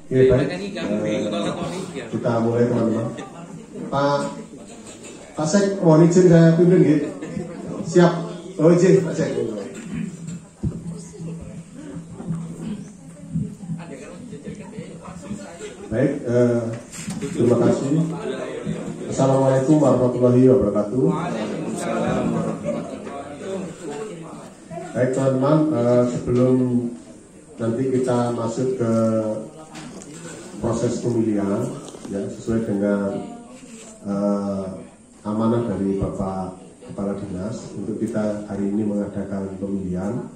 Oke, baik. Kita mulai teman-teman. Pak Sek, mohon izin saya pimpin gitu. Siap. Oh izin Pak Sek. Baik, terima kasih. Assalamualaikum warahmatullahi wabarakatuh. Baik teman-teman, sebelum nanti kita masuk ke proses pemilihan, ya sesuai dengan amanah dari Bapak Kepala Dinas untuk kita hari ini mengadakan pemilihan,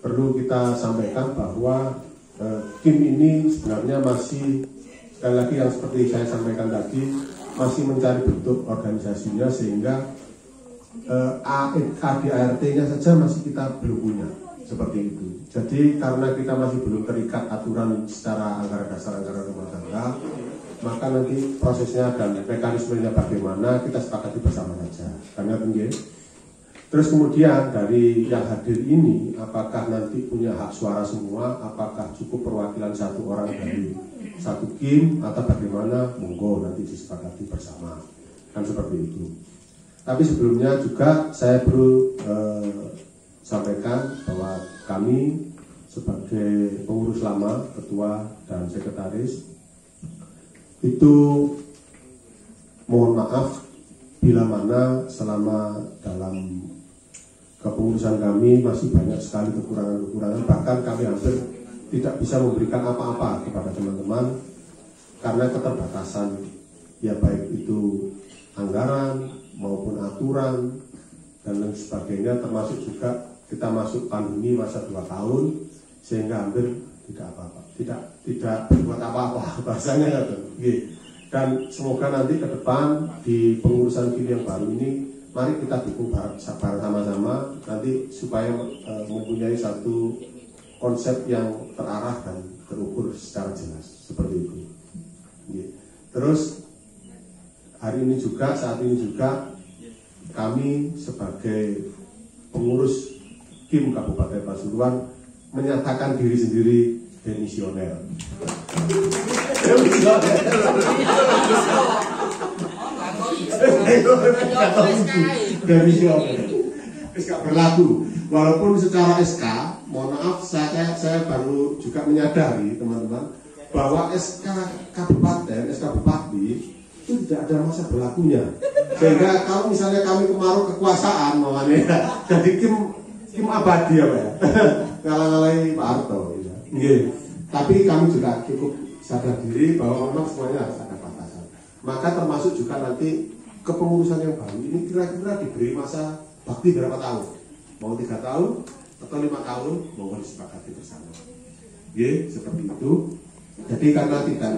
perlu kita sampaikan bahwa tim ini sebenarnya masih, sekali lagi yang seperti saya sampaikan tadi, masih mencari bentuk organisasinya, sehingga ADART-nya saja masih kita belum punya, seperti itu. Jadi karena kita masih belum terikat aturan secara anggaran dasar, anggaran rumah tangga, maka nanti prosesnya dan mekanismenya bagaimana kita sepakati bersama saja. Karena tinggi. Terus kemudian dari yang hadir ini, apakah nanti punya hak suara semua, apakah cukup perwakilan satu orang dari satu kim, atau bagaimana, monggo nanti disepakati bersama, kan seperti itu. Tapi sebelumnya juga saya perlu sampaikan bahwa kami sebagai pengurus lama, ketua dan sekretaris, itu mohon maaf bila mana selama dalam kepengurusan kami masih banyak sekali kekurangan-kekurangan, bahkan kami hampir tidak bisa memberikan apa-apa kepada teman-teman karena keterbatasan, ya baik itu anggaran maupun aturan dan lain sebagainya, termasuk juga kita masuk pandemi masa 2 tahun sehingga hampir tidak apa-apa, tidak berbuat apa-apa bahasanya gitu. Dan semoga nanti ke depan di pengurusan kim yang baru ini, mari kita dukung bareng sama-sama nanti supaya mempunyai satu konsep yang terarah dan terukur secara jelas, seperti itu. Terus hari ini juga, saat ini juga kami sebagai pengurus kim Kabupaten Pasuruan menyatakan diri sendiri demisioner. Demisioner. SK berlaku. Walaupun secara SK, mohon maaf, saya baru juga menyadari teman-teman bahwa SK Kabupaten, SK Bupati itu tidak ada masa berlakunya. Sehingga kalau misalnya kami kemarau kekuasaan, makanya jadi kim abadi apa ya, ngalah-ngalahi Pak Harto. Ya. Tapi kami juga cukup sadar diri bahwa memang semuanya harus ada batasan. Maka termasuk juga nanti kepengurusan yang baru ini kira-kira diberi masa bakti berapa tahun? Mau 3 tahun atau 5 tahun? Mau disepakati bersama. Seperti itu. Jadi karena tidak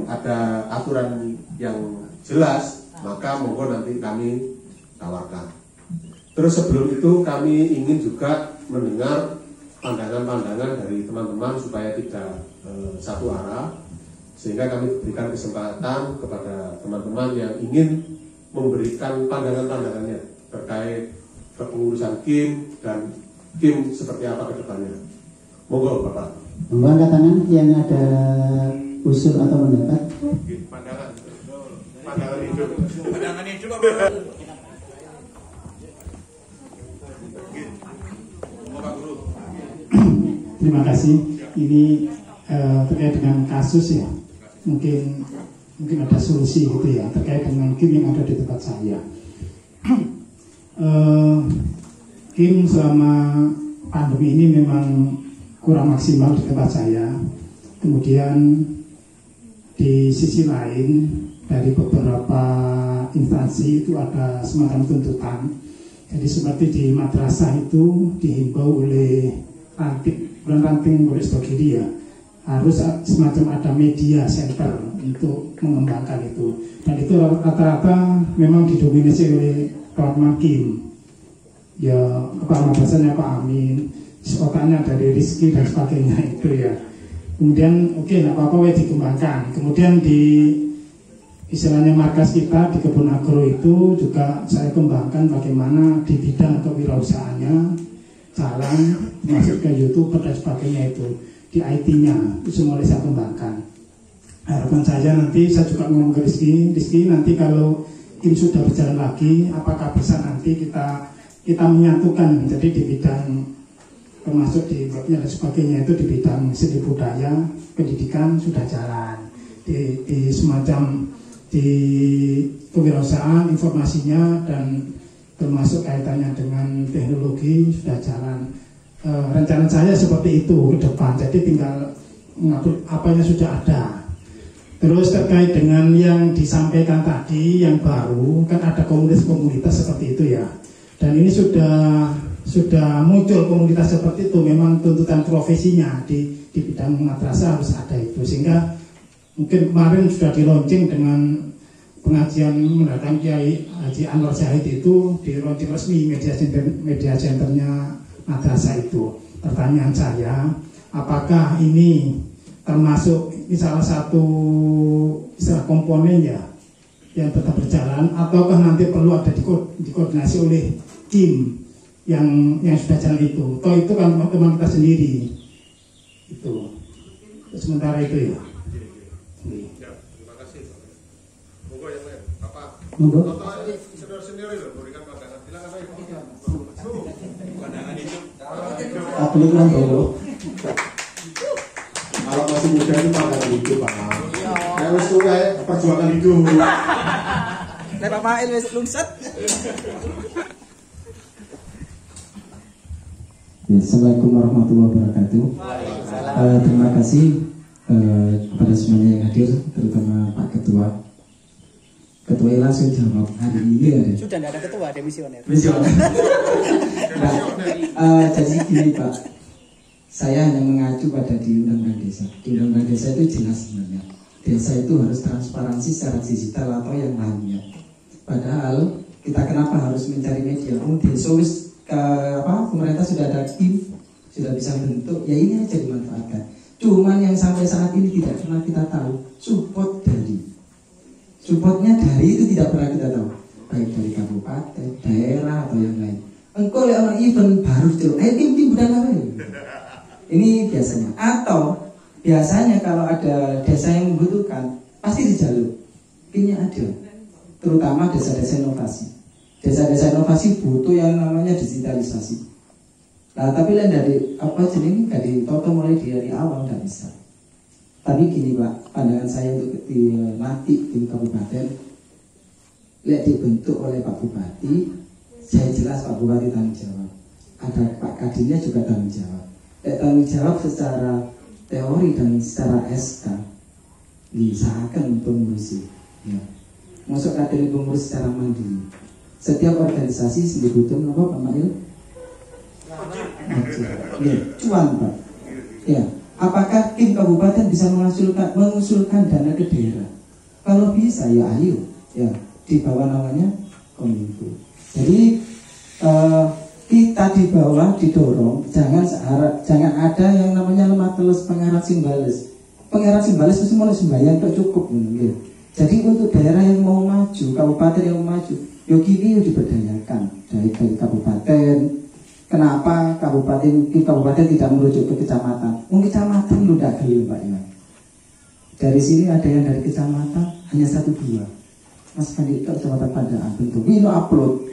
ada aturan yang jelas, maka monggo nanti kami tawarkan. Terus sebelum itu kami ingin juga mendengar pandangan-pandangan dari teman-teman supaya tidak satu arah, sehingga kami berikan kesempatan kepada teman-teman yang ingin memberikan pandangan-pandangannya terkait kepengurusan kim dan kim seperti apa ke depannya. Monggo Bapak. Monggo angkat tangan yang ada usul atau pendapat. Pandangan hidup. Pandangan hidup Bapak. Terima kasih. Ini terkait dengan kasus ya. Mungkin ada solusi gitu ya terkait dengan kim yang ada di tempat saya. Kim selama pandemi ini memang kurang maksimal di tempat saya. Kemudian di sisi lain dari beberapa instansi itu ada semacam tuntutan. Jadi seperti di madrasah itu dihimbau oleh ranting oleh Stokidi ya, harus semacam ada media center untuk mengembangkan itu, dan itu rata-rata memang didominasi oleh kawan Kim ya, kepala madrasahnya Pak Amin, otaknya dari Rizky dan sebagainya itu ya. Kemudian nggak apa-apa dikembangkan. Kemudian di istilahnya markas kita di Kebun Agro itu juga saya kembangkan bagaimana di bidang kewirausahaannya jalan, masuk ke YouTube dan sebagainya itu. IT-nya itu mulai saya kembangkan. Harapan saya nanti saya juga ngomong ke Rizky nanti kalau ini sudah berjalan lagi, apakah bisa nanti kita menyatukan, jadi di bidang termasuk di webnya dan sebagainya itu di bidang seni budaya, pendidikan sudah jalan, di semacam di kewirausahaan informasinya dan termasuk kaitannya dengan teknologi sudah jalan. Rencana saya seperti itu ke depan, jadi tinggal mengatur apanya sudah ada. Terus terkait dengan yang disampaikan tadi yang baru, kan ada komunitas-komunitas seperti itu ya. Dan ini sudah muncul komunitas seperti itu, memang tuntutan profesinya di bidang madrasah harus ada itu, sehingga mungkin kemarin sudah di-launching dengan pengajian mendatang Kiai Haji Anwar Zahid itu di launching resmi media centernya madrasah itu. Pertanyaan saya, apakah ini termasuk ini salah satu istilah komponen ya yang tetap berjalan, ataukah nanti perlu ada dikoordinasi oleh tim yang sudah jalan itu? Toh itu kan teman kita sendiri itu. Sementara itu ya. Terima kasih. Monggo yang lain. Apa? Monggo. Senior itu berikan pandangan. Silakan Pak. Pandangan itu. Aku ini kan bawa. Kalau masih muda itu pandangan hidup, Pak. Harus suka perjuangan hidup. Nek Pak Mail wis lungset. Assalamualaikum warahmatullahi wabarakatuh. Terima kasih kepada semuanya yang hadir, terutama Pak Ketua. Ketua langsung jawab hari ini ada. Sudah tidak ada ketua, ada misioner. Jadi gini Pak, saya hanya mengacu pada di Undang-Undang Desa. Di Undang-Undang Desa itu jelas sebenarnya. Desa itu harus transparansi secara digital atau yang lainnya. Padahal kita kenapa harus mencari media? Desa pemerintah sudah ada tim, sudah bisa bentuk, ya ini aja dimanfaatkan. Cuman yang sampai saat ini tidak pernah kita tahu supportnya dari itu tidak pernah kita tahu, baik dari kabupaten, daerah atau yang lain. Engkau lihat orang event baru tuh, tim budaya apa ya? Ini biasanya. Atau biasanya kalau ada desa yang membutuhkan pasti dijalur, timnya ada. Terutama desa-desa inovasi. Desa-desa inovasi butuh yang namanya digitalisasi. Nah, tapi lain dari dari toto mulai dari awal nggak bisa. Tapi gini Pak, pandangan saya untuk nanti di kabupaten, lihat dibentuk oleh Pak Bupati, saya jelas Pak Bupati tanggung jawab. Ada Pak Kadinnya juga tanggung jawab. Tanggung jawab secara teori dan secara SK diusahakan pengurusi. Ya. Masuk kader pengurus secara mandiri. Setiap organisasi sendiri butuh apa Pak Mail? Ya, cuan Pak. Ya, apakah tim kabupaten bisa mengusulkan dana ke daerah? Kalau bisa ya ayo, ya di bawah namanya Kominfo. Jadi kita di bawah didorong, jangan ada yang namanya lemah telus pengarap simbales. Pengarap simbales itu semua sembahyang itu cukup, ya. Jadi untuk daerah yang mau maju, kabupaten yang mau maju, yo kini diberdayakan dari kabupaten. Kenapa kabupaten tidak merujuk ke kecamatan? Kecamatan lu tidak geli Pak ya. Dari sini ada yang dari kecamatan hanya 1-2. Mas Kandito kecamatan Pandaan bentuk ini upload.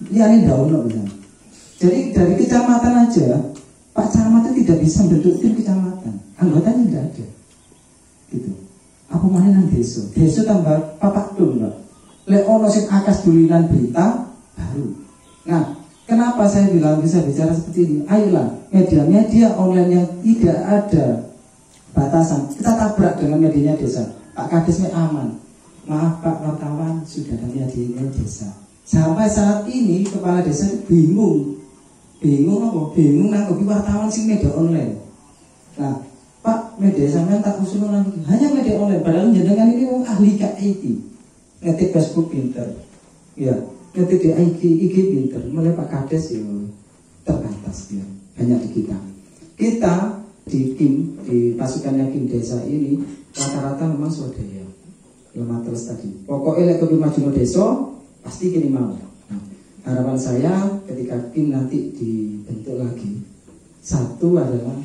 Ini download bisa. Jadi dari kecamatan aja Pak Camat itu tidak bisa bentuk tim kecamatan. Anggotanya tidak ada. Gitu. Apa mana nang desa? Desa tambah papak dong Pak. Lek ono sing akas dulinan berita baru. Nah, kenapa saya bilang bisa bicara seperti ini? Ayolah, media-media online yang tidak ada batasan, kita tabrak dengan medianya desa. Pak Kadesnya aman. Maaf Pak wartawan, sudah ada medianya desa. Sampai saat ini kepala desa bingung apa? Bingung nanggopi wartawan sing media online. Nah, Pak media sampean tak usul lagi. Hanya media online, padahal jenengan ini wong ahli IT. Ngetik Facebook pinter. Ya. Nanti di IG pinter, mulai Pak Kades ya terbatas ya, banyak di kita. Kita di tim, di pasukannya tim desa ini rata-rata memang swadaya, lemah terus tadi. Pokoknya lek maju desa pasti kini mau. Nah, harapan saya ketika tim nanti dibentuk lagi, satu adalah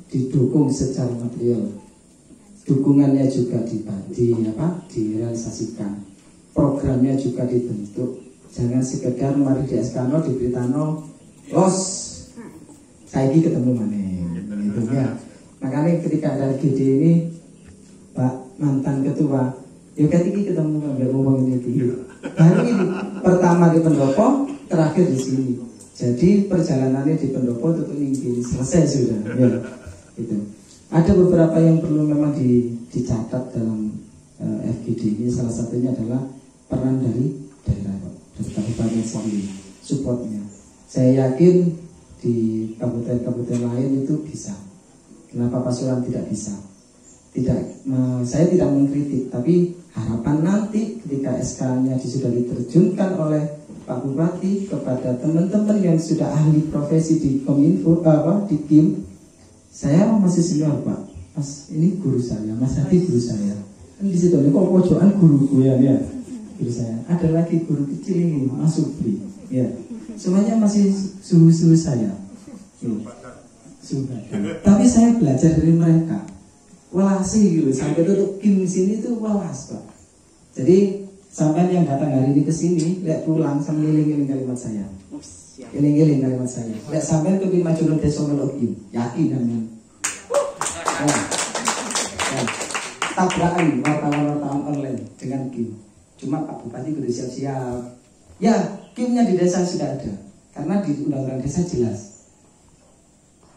didukung secara material, dukungannya juga direalisasikan, programnya juga dibentuk. Jangan sekedar mari di SKNO diberitano los saiki ketemu mana gitu ya. Makanya ketika ada GD ini Pak mantan ketua ya ketika ketemu nggak ngomong ini hari ini pertama di pendopo, terakhir di sini. Jadi perjalanannya di pendopo tutup tinggi selesai sudah ya. Itu ada beberapa yang perlu memang dicatat dalam FGD ini. Salah satunya adalah peran dari daerah, dari kabupaten sendiri, supportnya. Saya yakin di kabupaten-kabupaten lain itu bisa. Kenapa Pasuruan tidak bisa? Saya tidak mengkritik, tapi harapan nanti ketika SK-nya sudah diterjunkan oleh Pak Bupati kepada teman-teman yang sudah ahli profesi di Kominfo, di KIM. Saya masih senior Pak, Mas ini guru saya, Mas Hadi guru saya. Kan di situ ini kok pojokan guruku ya, guru saya. Ada lagi guru kecil ini, Mas Supri, ya. Semuanya masih suhu-suhu saya. Tapi saya belajar dari mereka. Welas gitu, sampai tutup KIM sini tuh welas Pak. Jadi sampai yang datang hari ini ke sini, lihat pulang sambil ngiling-ngiling kalimat saya. Ngiling-ngiling kalimat saya. Lihat sampai ke Bima Julun Desa Meloki, yakin dengan. Tabrakan wartawan online dengan KIM. Cuma Pak Bupati kudu siap-siap. Ya, KIM-nya di desa sudah ada. Karena di undang-undang desa jelas.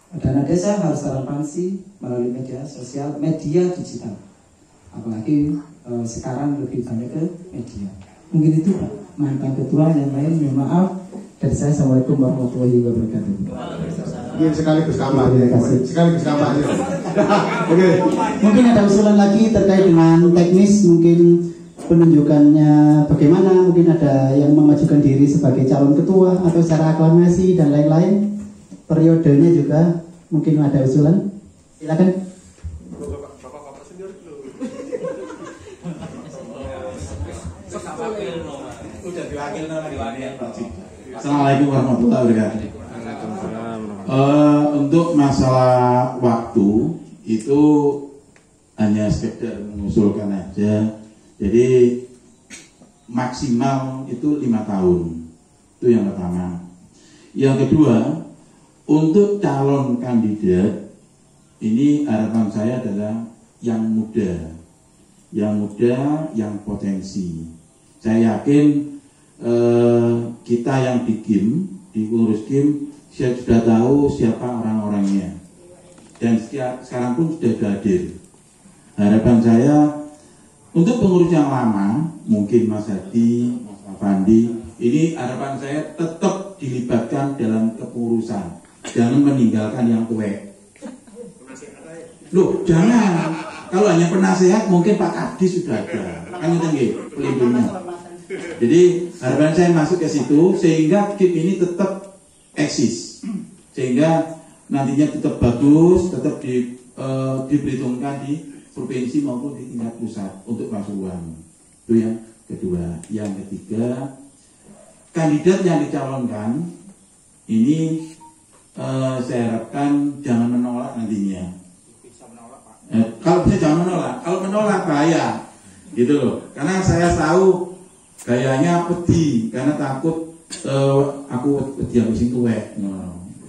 Dana desa harus transparansi melalui media sosial, media digital. Apalagi sekarang lebih banyak ke media. Mungkin itu Pak, mantan ketua yang lain, mohon maaf. Dari saya, Assalamualaikum warahmatullahi wabarakatuh. Iya, sekaligus kampanye. Sekaligus kampanye. Oke. Mungkin ada usulan lagi terkait dengan teknis, mungkin penunjukannya bagaimana, mungkin ada yang memajukan diri sebagai calon ketua atau secara aklamasi dan lain-lain. Periodenya juga mungkin ada usulan. Silakan. Assalamualaikum warahmatullahi wabarakatuh. Untuk masalah waktu itu hanya sekedar mengusulkan aja. Jadi maksimal itu 5 tahun. Itu yang pertama. Yang kedua, untuk calon kandidat ini harapan saya adalah yang muda, yang potensi. Saya yakin kita yang di KIM, di pengurus KIM, sudah tahu siapa orang-orangnya, dan sekarang pun sudah hadir. Harapan saya untuk pengurus yang lama, mungkin Mas Hadi, Mas Afandi, ini harapan saya tetap dilibatkan dalam kepengurusan. Jangan meninggalkan yang tua. Loh, jangan. Kalau hanya penasehat mungkin Pak Kadis sudah ada. Kan itu pelindungnya. Jadi harapan saya masuk ke situ sehingga KIM ini tetap eksis. Sehingga nantinya tetap bagus, tetap diperhitungkan di provinsi maupun di tingkat pusat untuk Pasuruan. Itu yang kedua. Yang ketiga, kandidat yang dicalonkan ini saya harapkan jangan menolak nantinya. Kalau bisa jangan menolak. Kalau menolak bahaya, gitu loh. Karena saya tahu gayanya pedih, karena takut aku pedih aku sing tuwek.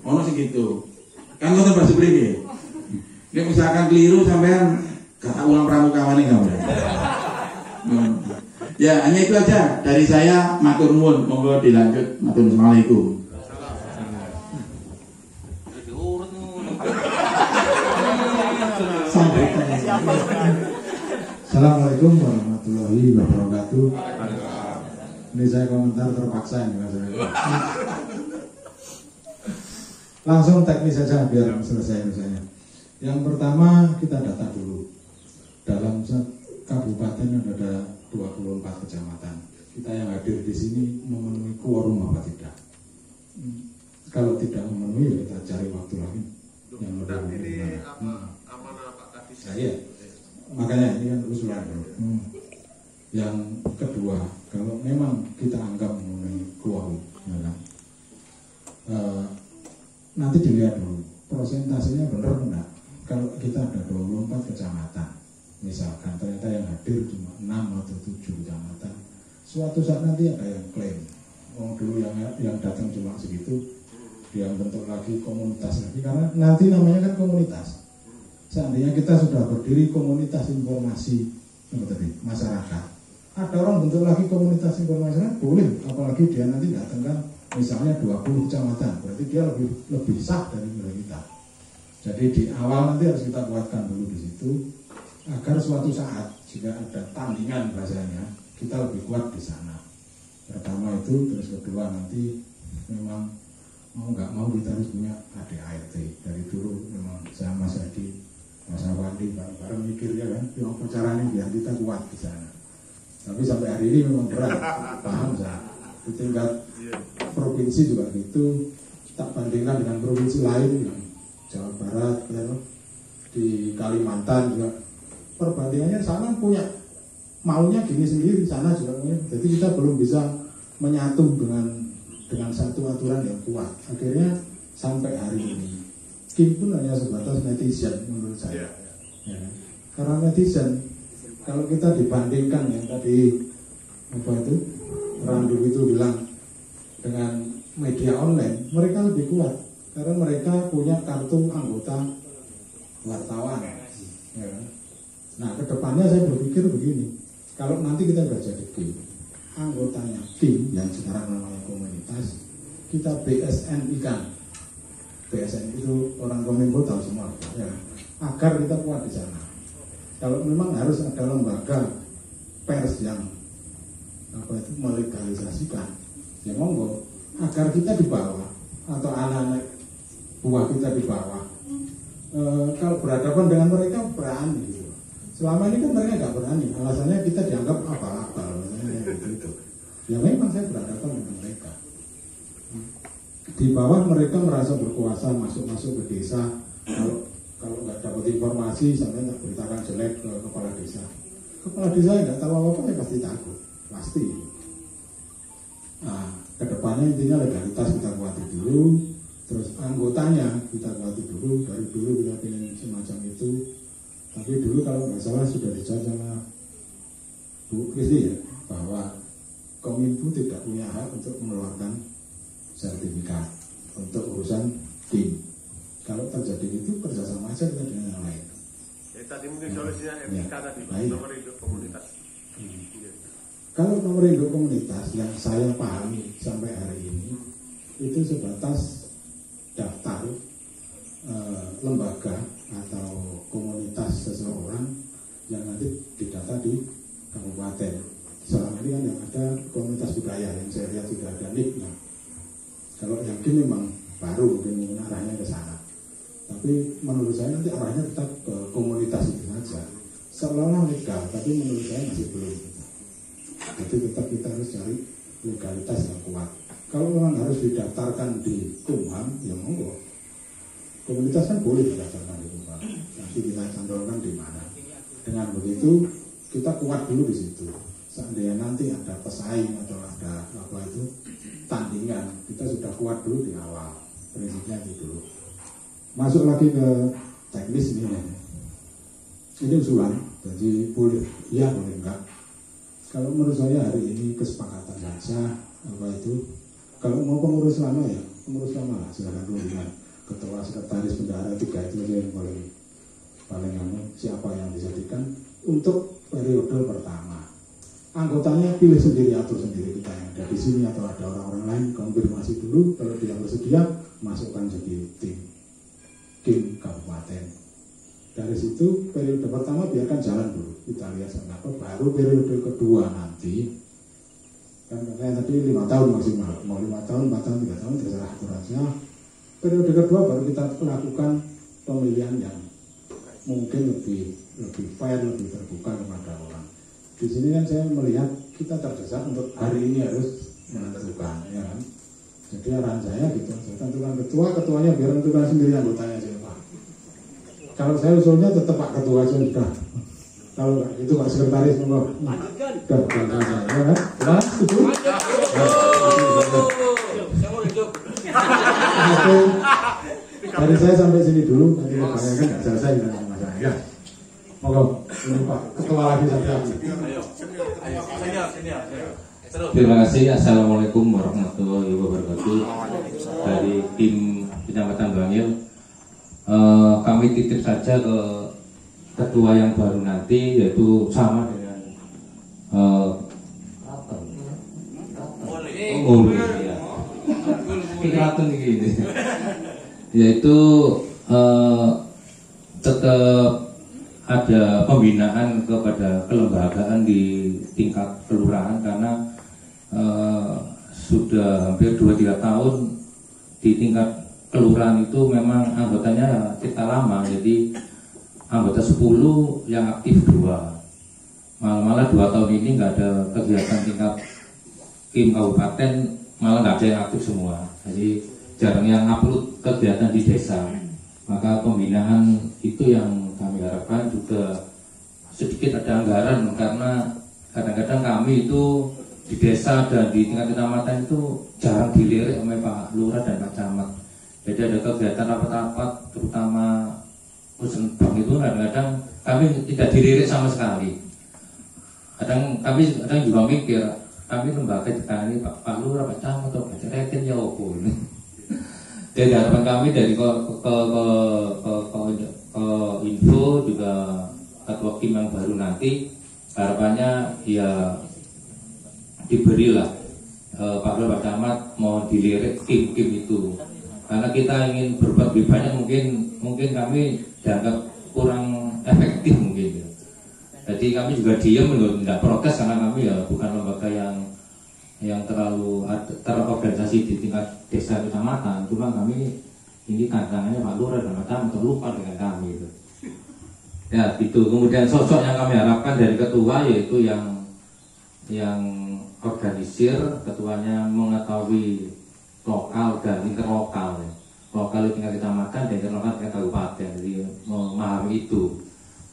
Ono sing gitu. Kan ngoten Pak Supri nggih. Nek misalkan keliru sampean gak ulang pramuka maneh enggak. Ya, hanya itu aja dari saya. Matur nuwun, monggo dilanjut. Matur nuwun. Assalamualaikum. Assalamualaikum warahmatullahi wabarakatuh. Ini saya komentar terpaksa ini Mas. Langsung teknis saja biar selesai misalnya. Yang pertama kita data dulu. Dalam kabupaten ada 24 kecamatan. Kita yang hadir di sini memenuhi quorum apa tidak? Kalau tidak memenuhi, ya kita cari waktu lagi. Yang lebih amanah Pak Kadis. Saya. Makanya ini kan usulan. Yang kedua, kalau memang kita anggap memenuhi quorum, ya kan? Nanti dilihat dulu prosentasenya benar enggak. kalau kita ada 24 kecamatan, misalkan ternyata yang hadir cuma 6 atau 7 kecamatan, suatu saat nanti ada yang klaim, oh dulu yang datang cuma segitu, dia bentuk lagi komunitas lagi, karena nanti namanya kan komunitas. Seandainya kita sudah berdiri komunitas informasi masyarakat, ada orang bentuk lagi komunitas informasi, boleh, apalagi dia nanti datangkan misalnya 20 kecamatan, berarti dia lebih sah dari kita. Jadi di awal nanti harus kita kuatkan dulu di situ, agar suatu saat jika ada tandingan bahasanya, kita lebih kuat di sana. Pertama itu, terus kedua nanti memang mau nggak mau kita harus punya ADART. Dari dulu memang saya Mas Hadi, Mas Awandi bareng-bareng mikirnya kan, gimana caranya biar kita kuat di sana. Tapi sampai hari ini memang berat, paham saya. Di tingkat provinsi juga gitu, tak bandingkan dengan provinsi lain, Jawa Barat, di Kalimantan juga, perbandingannya sana punya maunya gini sendiri, sana juga punya. Jadi kita belum bisa menyatu dengan satu aturan yang kuat. Akhirnya sampai hari ini, Kim pun hanya sebatas netizen menurut saya. Ya. Karena netizen, kalau kita dibandingkan yang tadi apa itu Randu itu bilang dengan media online, mereka lebih kuat karena mereka punya kartu anggota wartawan. Ya. Nah, kedepannya saya berpikir begini, kalau nanti kita sudah jadi Kim, anggotanya Kim yang sekarang namanya komunitas, kita BSN ikan. BSN itu orang Kominfo tahu semua, ya. Agar kita kuat di sana. Kalau memang harus ada lembaga pers yang itu melegalisasikan, ya monggo, agar kita di bawah atau anak-anak buah kita di bawah kalau berhadapan dengan mereka berani gitu. Selama ini kan mereka nggak berani, alasannya kita dianggap abal-abal gitu. Ya memang saya berhadapan dengan mereka. Di bawah mereka merasa berkuasa, masuk ke desa. Kalau nggak dapat informasi, sampai nggak beritakan jelek ke kepala desa. Kepala desa nggak tahu apa-apa, ya pasti takut. Pasti. Nah, kedepannya intinya legalitas kita kuati dulu, terus anggotanya kita kuati dulu. Dari dulu kita pengen semacam itu. Tapi dulu kalau nggak salah sudah dijawab sama Bu Kristi ya, bahwa Kominfo tidak punya hak untuk mengeluarkan sertifikat untuk urusan Kim. Kalau terjadi itu kerjasama aja kita dengan yang lain. Ya, tadi mungkin solusinya MIK tadi, nomor induk komunitas. Kalau nomor induk komunitas yang saya pahami sampai hari ini itu sebatas daftar lembaga atau komunitas seseorang yang nanti didata di kabupaten. Selama ini kan yang ada komunitas budaya yang saya lihat tidak ada NIK-nya. Kalau yang ini memang baru mungkin arahnya ke sana. Tapi menurut saya nanti arahnya tetap ke komunitas itu saja. Seolah-olah legal, tapi menurut saya masih belum. Jadi tetap kita harus cari legalitas yang kuat. Kalau memang harus didaftarkan di Kumham, ya monggo. Komunitas kan boleh didaftarkan di Kumham. Nanti kita cantumkan di mana. Dengan begitu kita kuat dulu di situ. Seandainya nanti ada pesaing atau ada apa itu tandingan, kita sudah kuat dulu di awal. Prinsipnya gitu. Masuk lagi ke teknis ini. Ini usulan, jadi boleh, ya boleh enggak. Kalau menurut saya hari ini kesepakatan saja apa itu. Kalau mau pengurus lama ya pengurus lama lah, silakan dulu dengan ketua, sekretaris, bendahara, 3 itu saja yang paling siapa yang dijadikan untuk periode pertama. Anggotanya pilih sendiri, atur sendiri, kita yang ada di sini atau ada orang-orang lain, konfirmasi dulu. Kalau dia bersedia, masukkan jadi tim kabupaten. Dari situ periode pertama biarkan jalan dulu, kita lihat sampai apa. Baru periode kedua nanti, kan katanya tadi 5 tahun maksimal, mau 5 tahun, 4 tahun, 3 tahun terserah aturannya. Periode kedua baru kita lakukan pemilihan yang mungkin lebih fair, lebih terbuka kepada orang. Di sini kan saya melihat kita terdesak untuk hari ini harus menentukan, ya kan. Jadi arahan saya gitu, saya tentukan ketuanya biar tentukan sendiri anggotanya siapa. Kalau saya usulnya tetap Pak Ketua aja sudah. Kalau itu Pak Sekretaris monggo. Lanjutkan. Ya kan? Mas, setuju? Dari saya sampai sini dulu, nanti Bapak kan nggak selesai dengan sama saya. Ya, monggo, ini Pak Ketua lagi satu lagi. Terima kasih. Assalamualaikum warahmatullahi wabarakatuh. Dari tim Kecamatan Bangil, kami titip saja ke ketua yang baru nanti, yaitu sama dengan yaitu tetap ada pembinaan kepada kelembagaan di tingkat kelurahan, karena sudah hampir 2-3 tahun di tingkat kelurahan itu memang anggotanya kita lama, jadi anggota 10 yang aktif 2, malah 2 tahun ini nggak ada kegiatan tingkat Kim kabupaten, malah nggak ada yang aktif semua, jadi jarang yang upload kegiatan di desa. Maka pembinaan itu yang kami harapkan juga sedikit ada anggaran, karena kadang-kadang kami itu di desa dan di tingkat kecamatan itu jarang dilirik oleh Pak Lurah dan Pak Camat. Jadi ada kegiatan rapat-rapat, terutama urusan bank itu kadang-kadang kami tidak dilirik sama sekali. Kami juga mikir, kami lembaga ditangani Pak Lurah, Pak Camat, atau Pak Cerekin ya opo. Jadi harapan kami dari ke info juga ketua Kim yang baru nanti, harapannya ya diberilah Pak Lurah, Pak Camat mau dilirik Kim itu, karena kita ingin berbuat lebih banyak, mungkin kami dianggap kurang efektif mungkin. Jadi kami juga diam, tidak protes, karena kami ya bukan lembaga yang terlalu terorganisasi di tingkat desa kecamatan. Cuma kami ini tantangannya Pak Lurah dan Pak Camat lupa dengan kami itu. Ya itu. Kemudian sosok yang kami harapkan dari ketua, yaitu yang organisir, ketuanya mengetahui lokal dan interlokal, lokal di tingkat kecamatan dan interlokal tingkat kabupaten, jadi memahami itu.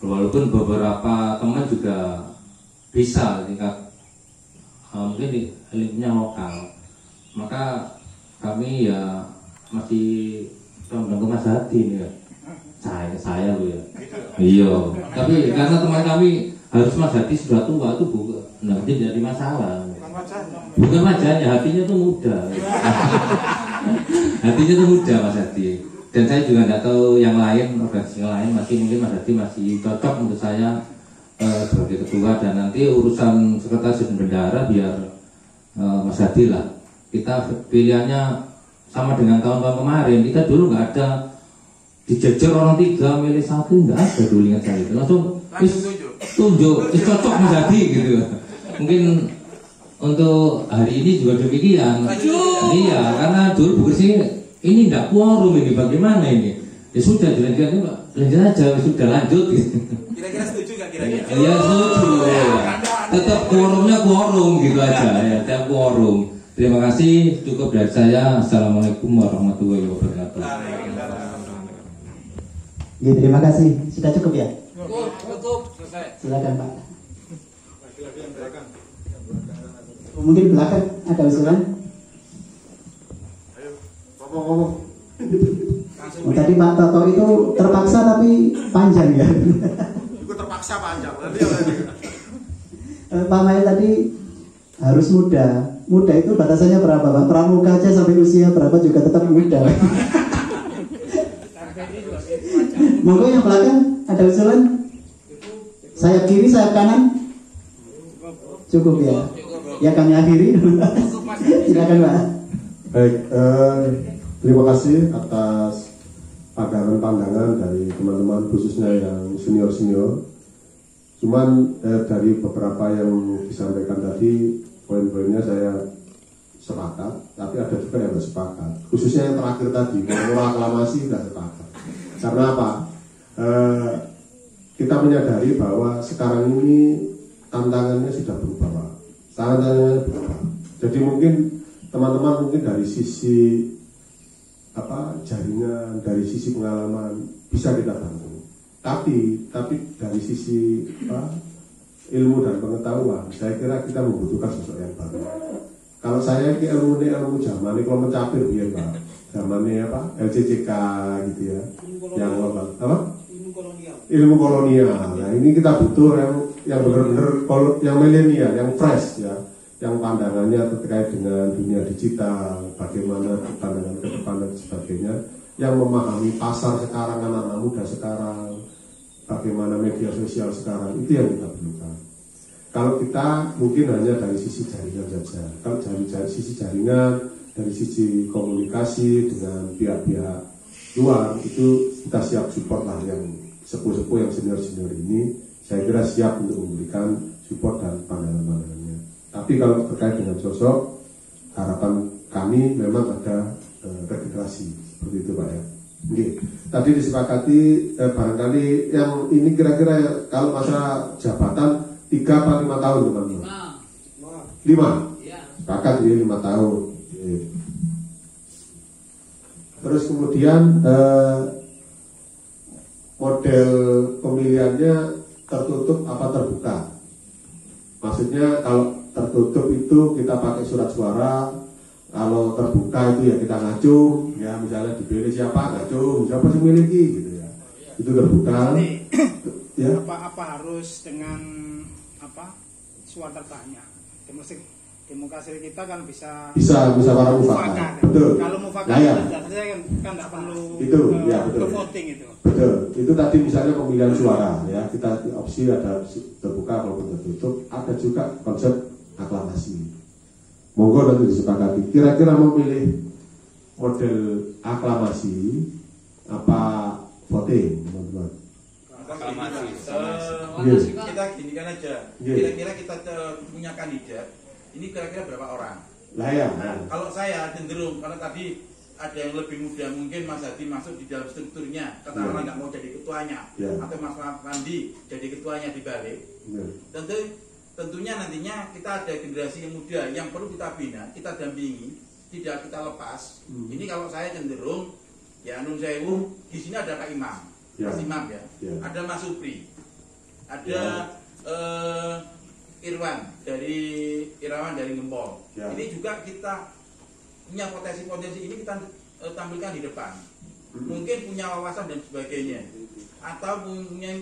Walaupun beberapa teman juga bisa tingkat mungkin di lingkupnya lokal, maka kami ya masih condong ke Mas Hadi nih ya. Saya loh ya. Iya. Tapi karena teman kami harus Mas Hadi sudah tua itu bukan jadi masalah. Bukan wajahnya, hatinya tuh muda. Hatinya tuh muda Mas Hadi. Dan saya juga tidak tahu yang lain, organisasi yang lain, mungkin Mas Hadi masih cocok untuk saya sebagai ketua, dan nanti urusan sekretaris dan bendahara biar Mas Hadi lah. Kita pilihannya sama dengan tahun-tahun kemarin. Kita dulu nggak ada dijejer orang 3 milih 1, nggak ada dulu, ingat saya itu langsung tunjuk cocok Mas Hadi gitu. Mungkin untuk hari ini juga demikian. Iya, karena dulu bersih ini tidak quorum, ini bagaimana ini? Ya sudah, jalan-jalan aja, sudah lanjut gitu. Kira-kira setuju nggak kira-kira? Ya setuju. Tetap quorumnya quorum gitu aja ya, tetap quorum. Terima kasih, cukup dari saya. Assalamualaikum warahmatullahi wabarakatuh. Ya, terima kasih. Sudah cukup ya? Cukup, selesai. Silakan Pak. Mungkin belakang ada usulan? Ayo, ngomong. Oh, tadi Pak Toto itu terpaksa tapi panjang ya. Juga terpaksa panjang. Pak Mail tadi harus muda. Muda itu batasannya berapa Pak? Pramuka aja sampai usia berapa juga tetap muda. Monggo yang belakang ada usulan? Sayap kiri, sayap kanan? Cukup ya? Ya kami akhiri. Silakan Pak. Baik, terima kasih atas pandangan-pandangan dari teman-teman, khususnya yang senior-senior. Cuman dari beberapa yang disampaikan tadi, poin-poinnya saya sepakat, tapi ada juga yang tidak sepakat. Khususnya yang terakhir tadi, kalau aklamasi tidak sepakat. Karena apa? Kita menyadari bahwa sekarang ini tantangannya sudah berubah, Pak. Tantangannya berubah. Jadi mungkin teman-teman mungkin dari sisi jaringan, dari sisi pengalaman bisa kita bantu. Tapi dari sisi ilmu dan pengetahuan, saya kira kita membutuhkan sosok yang baru. Kalau saya ilmu zaman ini kalau mencapir biar Pak. zamannya apa LCCK gitu ya, yang apa ilmu kolonial. Nah ini kita butuh yang benar-benar yang milenial, yang fresh ya, yang pandangannya terkait dengan dunia digital, bagaimana pandangan ke depan dan sebagainya, yang memahami pasar sekarang, anak-anak muda sekarang, bagaimana media sosial sekarang, itu yang kita perlukan. Kalau kita mungkin hanya dari sisi jaringan saja, kalau dari sisi jaringan, dari sisi komunikasi dengan pihak-pihak luar, itu kita siap support lah yang sepuh-sepuh yang senior-senior ini, saya kira siap untuk memberikan support dan pandangan-pandangannya. Tapi kalau terkait dengan sosok, harapan kami memang ada regenerasi seperti itu Pak ya. Oke. Tadi disepakati barangkali yang ini kira-kira kalau masa jabatan 3 atau 5 tahun teman-teman? 5? Sepakat ya 5 tahun. Oke. Terus kemudian model pemilihannya tertutup apa terbuka? Maksudnya kalau tertutup itu kita pakai surat suara, kalau terbuka itu ya kita ngacung, ya misalnya dipilih siapa ngacung, siapa yang memiliki gitu ya. Itu terbuka. Ya. Apa harus dengan apa suara terbanyak? Demokrasi kita kan bisa para mufakat. Betul. Kalau mufakat kan nggak perlu itu, ya, betul. ke voting itu. Betul. Itu tadi misalnya pemilihan suara ya, kita opsi ada terbuka maupun tertutup, ada juga konsep aklamasi. Monggo nanti disepakati. Kira-kira memilih model aklamasi apa voting, teman-teman? Aklamasi. Kita gini kan aja. Kira-kira kita punya kandidat. Ini kira-kira berapa orang? Lah ya. Nah, kalau saya cenderung karena tadi ada yang lebih muda mungkin Mas Hadi masuk di dalam strukturnya, katakanlah nggak mau jadi ketuanya, atau Mas Randi jadi ketuanya di balik. Tentunya nantinya kita ada generasi yang muda yang perlu kita bina, kita dampingi, tidak kita lepas. Ini kalau saya cenderung ya Nun Sewu, di sini ada Pak Imam, Mas Imam ya, ada Mas Supri, ada Irawan dari Gempol. Ini juga kita punya potensi-potensi ini kita tampilkan di depan. Mungkin punya wawasan dan sebagainya, atau punya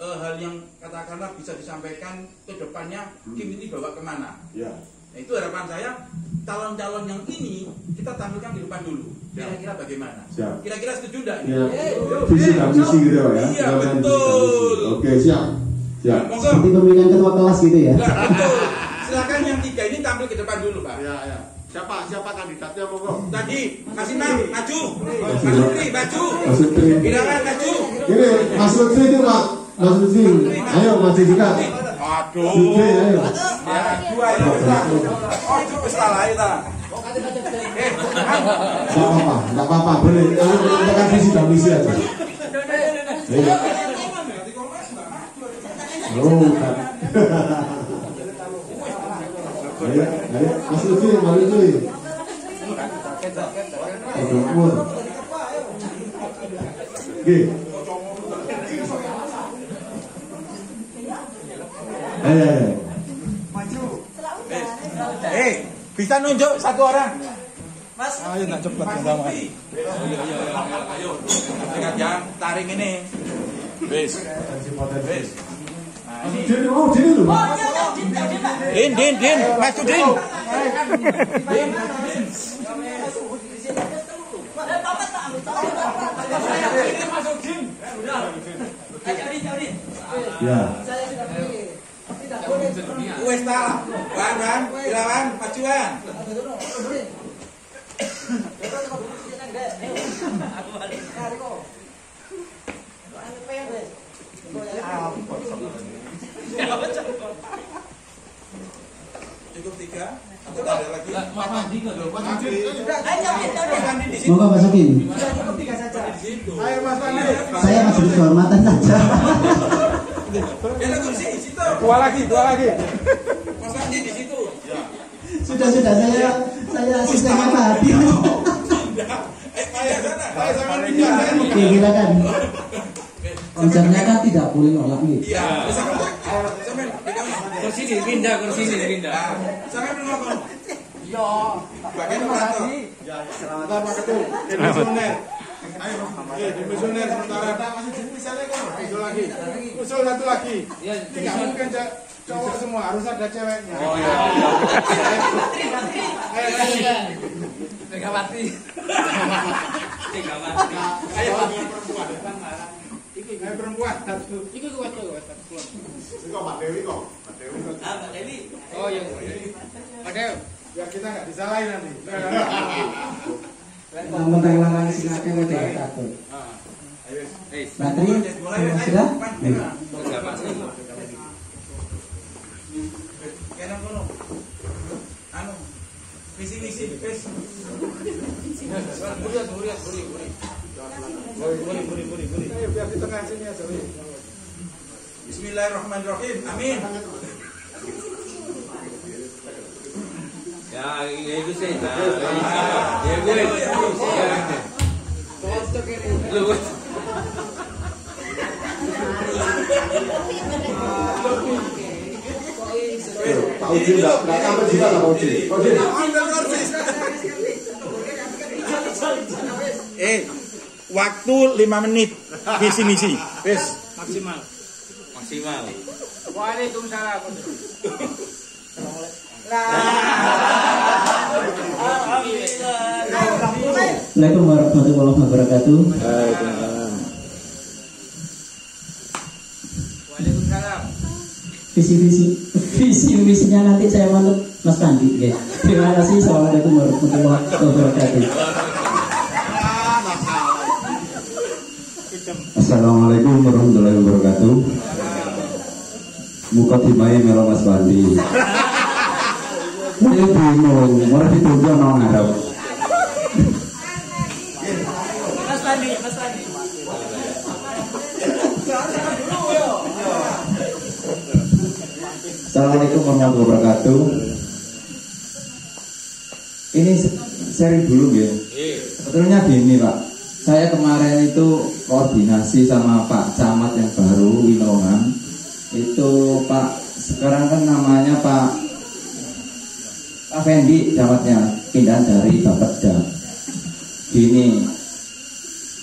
hal yang katakanlah bisa disampaikan ke depannya, Kim ini bawa kemana. Nah, itu harapan saya, calon-calon yang ini kita tampilkan di depan dulu. Kira-kira bagaimana? Kira-kira setuju enggak? Visi dan misi gitu ya. Iya, betul. Oke, siap. Ya. Seperti pemilihan ketua kelas gitu ya. Betul. Silakan yang 3 ini tampil ke depan dulu, Pak. Ya. Siapa kandidatnya monggo? Tadi Mas Imam maju, Mas Supri maju, Irawan maju. Ini Mas Lutfi itu Pak. Mas Lutfi. Ayo maju juga. Aduh. Lutfi ayo. Aduh, wis salah ta. Enggak apa-apa, boleh. Kita visi dan misi aja. Kan. Ayo, Mas Lutfi, Mas Lutfi. Oke. Ayo. Maju. Bisa nunjuk satu orang. Mas. Ayo nak cepat sama. Ayo. Ingat ya, taring ini. Wis. Din, Din lu. Din, maju Din. Ya. Wes ta. Wan, Irawan, majuan. Cukup 3 atau ada lagi? Monggo Mas Hakim. Ayo Mas Andi. Saya masih kehormatan saja. Ada kursi di situ. Dua lagi. Mas Andi di situ. Sudah saya asistennya Pak Hadi. Ayo sama pindah. Oke, silakan. Konsepnya kan tidak boleh nolak nih. Iya, Kursi ini pindah. sampai belum ngomong. Iya. Bagian operator. Sebentar Pak Ketum, demisioner. Ayo, demisioner sementara. Usul lagi. Usul satu lagi. Tidak mungkin cowok semua, harus ada ceweknya. Oh iya. Ayo. Megawati. Ayo perempuan. Ayo perempuan satu. Iku kuat. Kok Pak Dewi kok? Pak Dewi. Mbak Dewi. Oh iya. Oke. Biar kita nggak disalahin nanti. Mentang larang sing akeh kok dhewe takut. Materi sudah? Visi-visi, wis. Buri. Ayo biar di tengah sini aja. Bismillahirrahmanirrahim. Amin. Ya, itu sih. Ya gue. Lu. Pak Uji enggak sampai juga Pak Uji. Waktu 5 menit visi misi. Wis, Maksimal. Waalaikumsalam. Assalamualaikum warahmatullahi wabarakatuh. Waalaikumsalam. Visi-misinya nanti saya manut Mas Pandi. Ya. Terima kasih. Assalamualaikum warahmatullahi wabarakatuh. Assalamualaikum warahmatullahi wabarakatuh. Mukadimah melo Mas Pandi. Saya bingung, mau ditunggu nang ngarep. Mas Pandi. Assalamualaikum warahmatullahi wabarakatuh. Ini sharing dulu ya. Sebetulnya gini Pak, saya kemarin itu koordinasi sama Pak Camat yang baru Winongan. Itu Pak, sekarang kan namanya Pak Fendi camatnya, pindahan dari Bapeda. Gini,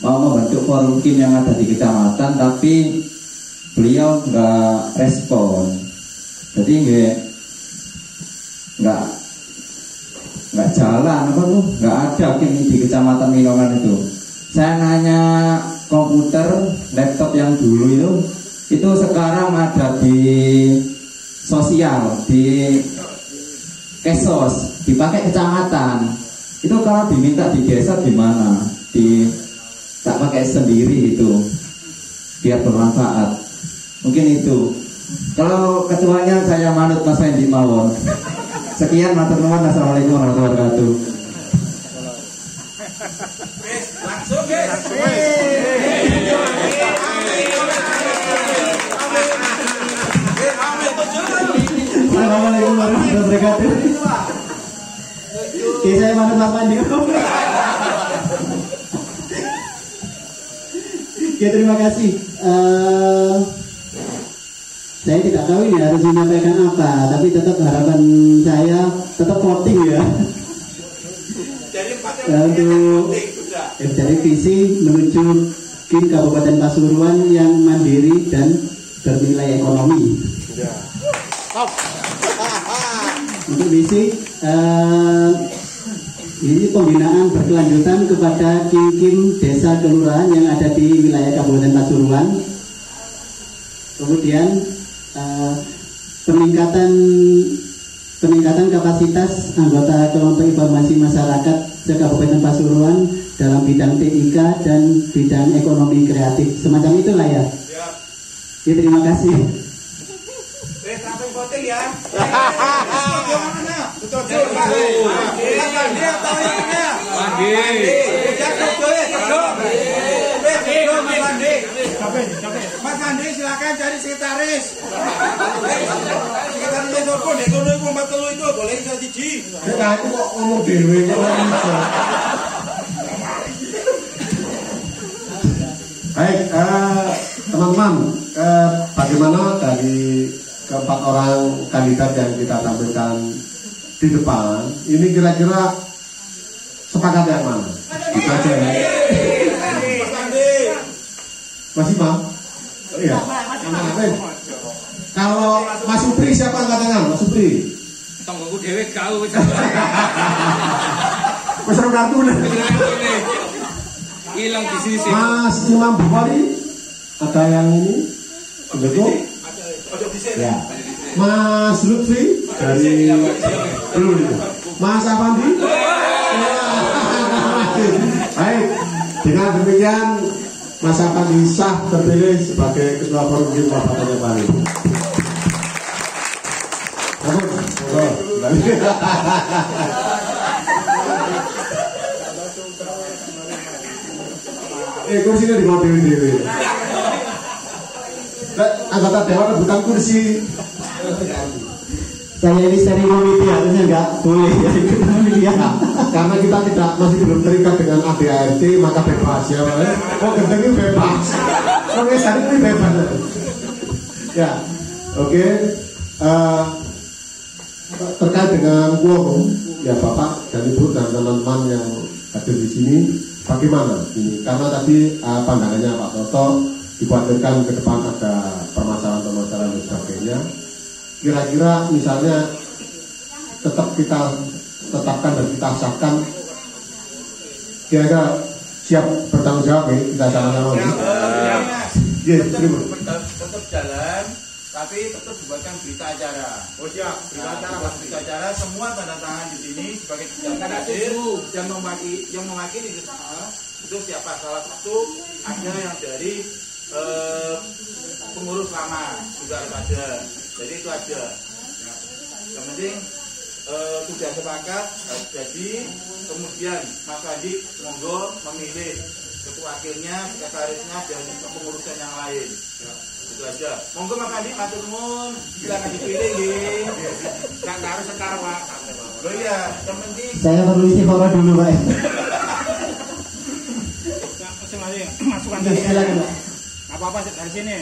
mau membentuk forum kim yang ada di kecamatan, tapi beliau nggak respon. Jadi nggak jalan apa tuh, nggak ada kim di kecamatan Winongan itu. Saya nanya komputer, laptop yang dulu itu sekarang ada di sosial, di Kesos, dipakai kecamatan. Itu kalau diminta di desa gimana? Tak pakai sendiri itu, biar bermanfaat. Mungkin itu. Kalau ketuanya saya manut Mas Fendi mawon. Sekian, matur nuwun. Assalamualaikum warahmatullahi wabarakatuh. Langsung guys. Assalamualaikum warahmatullahi wabarakatuh. Oke, saya manut Mas Pandi. Oke, terima kasih. Saya tidak tahu ini harus menyampaikan apa, tapi tetap harapan saya tetap voting ya. Untuk dari visi menuju KIM Kabupaten Pasuruan yang mandiri dan bernilai ekonomi. Untuk visi ini pembinaan berkelanjutan kepada kim desa kelurahan yang ada di wilayah Kabupaten Pasuruan. Kemudian peningkatan kapasitas anggota kelompok informasi masyarakat se-Kabupaten Pasuruan dalam bidang TIK dan bidang ekonomi kreatif. Semacam itulah ya. Ya, terima kasih. Sampai voting ya. Betul. Mas Andi silakan cari sekretaris. Sekretaris sopo nek kono iku 43 itu boleh iso siji. Nah, itu kok ngomong dhewe kok iso. Baik, teman-teman, bagaimana dari keempat orang kandidat yang kita tampilkan di depan, ini kira-kira sepakat yang mana? Kita aja ya. Mas Imam? Oh, iya. Kalau Mas Supri siapa angkat tangan? Mas Supri. Tonggoku dhewe kau wis. Wis ora kartune. Hilang di sini sih. Mas Imam Bukhari ada yang ini? Betul? Ya. Mas Lutfi dari belum. Mas Afandi? Baik. Dengan demikian Mas Afandi sah terpilih sebagai Ketua Forum Kim Kabupaten Bali. Kursinya di mobil dewi. Anggota dewan rebutan kursi. Saya ini seremoni harusnya nggak boleh ya ikut pemilihan. Karena kita masih belum terikat dengan ADART, maka bebas ya. Oh, gendeng ini bebas. Pengesan ini bebas. Ya, oke. Terkait dengan quorum, ya Bapak dan Ibu dan teman-teman yang hadir di sini, bagaimana ini? Karena tadi pandangannya Pak Toto dikhawatirkan ke depan ada permasalahan-permasalahan dan sebagainya. Kira-kira misalnya tetap kita tetapkan dan kita sahkan, kira-kira siap bertanggung jawab ya kita sama-sama. Ya, terima. Tetap jalan, tapi tetap dibuatkan berita acara. Oh siap, berita acara, berita acara semua tanda tangan di sini sebagai yang hadir yang mewakili itu siapa? Salah satu ada yang dari pengurus lama juga ada. Jadi itu aja. Yang penting sudah sepakat jadi kemudian Mas Adi monggo memilih ketua wakilnya, sekretarisnya dan kepengurusan yang lain. Itu aja. Monggo Mas Adi matur nuwun, silakan dipilih nggih. Enggak harus sekarang Pak. Loh iya, yang penting saya perlu istikharah dulu Pak. Masukan dari silakan Pak. Apa-apa dari sini.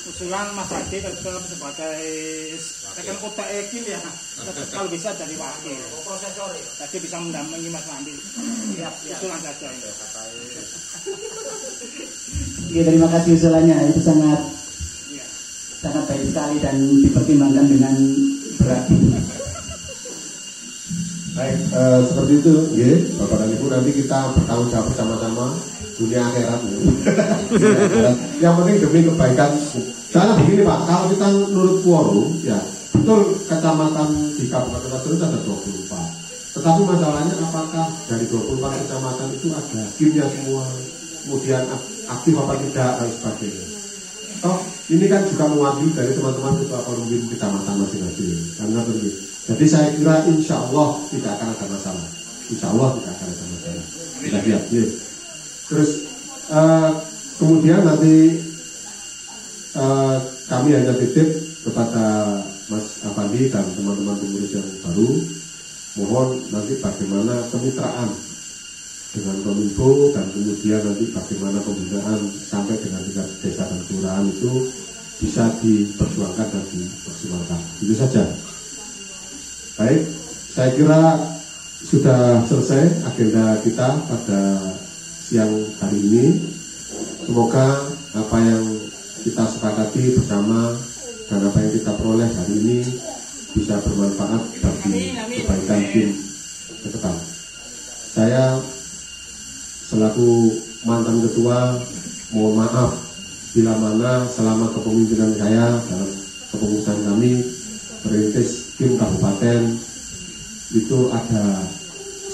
Usulan Mas Adi tetap sebagai tekan kota ekil ya, tetap kalau bisa jadi wakil. prosesor ya. Tadi bisa mendampingi Mas Andi. Usulan saja. Ya, terima kasih usulannya, itu sangat baik sekali dan dipertimbangkan dengan berat. Baik, seperti itu, ya, Bapak dan Ibu, nanti kita bertanggung jawab bersama-sama dunia akhirat. Yang penting demi kebaikan. Karena begini Pak, kalau kita menurut quorum, ya betul kecamatan di Kabupaten Pasuruan ada 24. Tetapi masalahnya apakah dari 24 kecamatan itu ada kimnya semua, kemudian aktif apa tidak dan sebagainya. Toh ini kan juga mewakili dari teman-teman ketua forum kecamatan masing-masing. Karena begitu. Jadi saya kira insya Allah tidak akan ada masalah. Insya Allah tidak akan ada masalah. Kita lihat, ya. Terus kemudian nanti kami hanya titip kepada Mas Afandi dan teman-teman pengurus yang baru, mohon nanti bagaimana kemitraan dengan Kominfo dan kemudian nanti bagaimana pembinaan sampai dengan tingkat desa dan kelurahan itu bisa diperjuangkan dan dimaksimalkan. Itu saja. Baik, saya kira sudah selesai agenda kita pada siang hari ini. Semoga apa yang kita sepakati bersama dan apa yang kita peroleh hari ini bisa bermanfaat bagi kebaikan tim ke depan. Saya selaku mantan ketua mohon maaf bila mana selama kepemimpinan saya dalam kepengurusan kami merintis tim kabupaten itu ada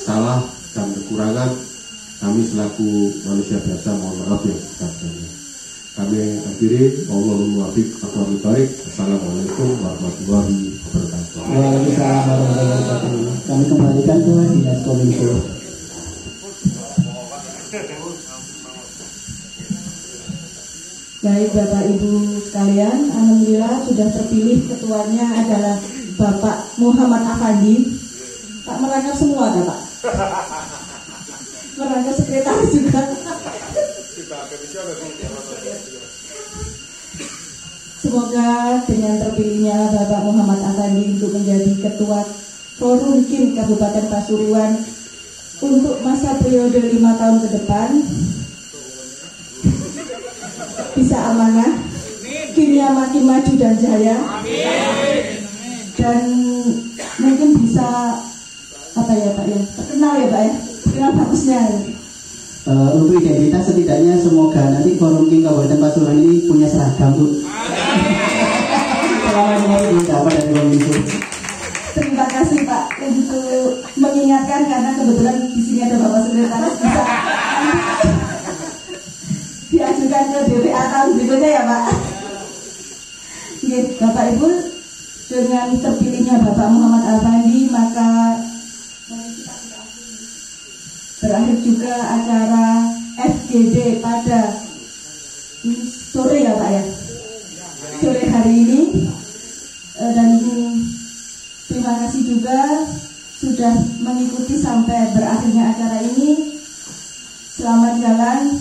salah dan kekurangan. Kami selaku manusia biasa mohon maaf yang sebesar-besarnya. Kami akhiri, Allahumma muwaffiq aqwamit thoriq. Assalamualaikum warahmatullahi wabarakatuh. Waalaikumsalam warahmatullahi wabarakatuh. Kami kembalikan ke Dinas Kominfo. Baik Bapak Ibu sekalian, alhamdulillah sudah terpilih ketuanya adalah Bapak Muhammad Afandi. Pak merangkap semua ada Pak. Merangkap sekretaris juga. Semoga dengan terpilihnya Bapak Muhammad Afandi untuk menjadi Ketua Forum Kim Kabupaten Pasuruan untuk masa periode 5 tahun ke depan bisa amanah, kimia makin maju dan jaya, dan mungkin bisa apa ya Pak ya, terkenal ya Pak ya, terkenal bagusnya. Untuk identitas setidaknya semoga nanti Forum Kim Kabupaten Pasuruan ini punya seragam Bu. Selama ini dapat dari Kominfo. Terima kasih Pak untuk mengingatkan, karena kebetulan di sini ada Bapak Sekretaris, bisa diajukan ke DPA tahun berikutnya ya Pak. Oke, Bapak Ibu, dengan terpilihnya Bapak Muhammad Afandi, maka berakhir juga acara FGD pada sore ya Pak ya, sore hari ini. Dan terima kasih juga sudah mengikuti sampai berakhirnya acara ini. Selamat jalan,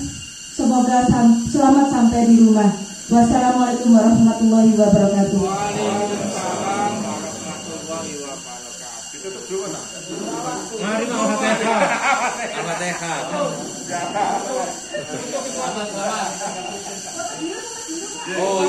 semoga selamat sampai di rumah. Wassalamualaikum warahmatullahi wabarakatuh. Waalaikumsalam warahmatullahi wabarakatuh. Mari Al-Fatihah. Al-Fatihah. Oh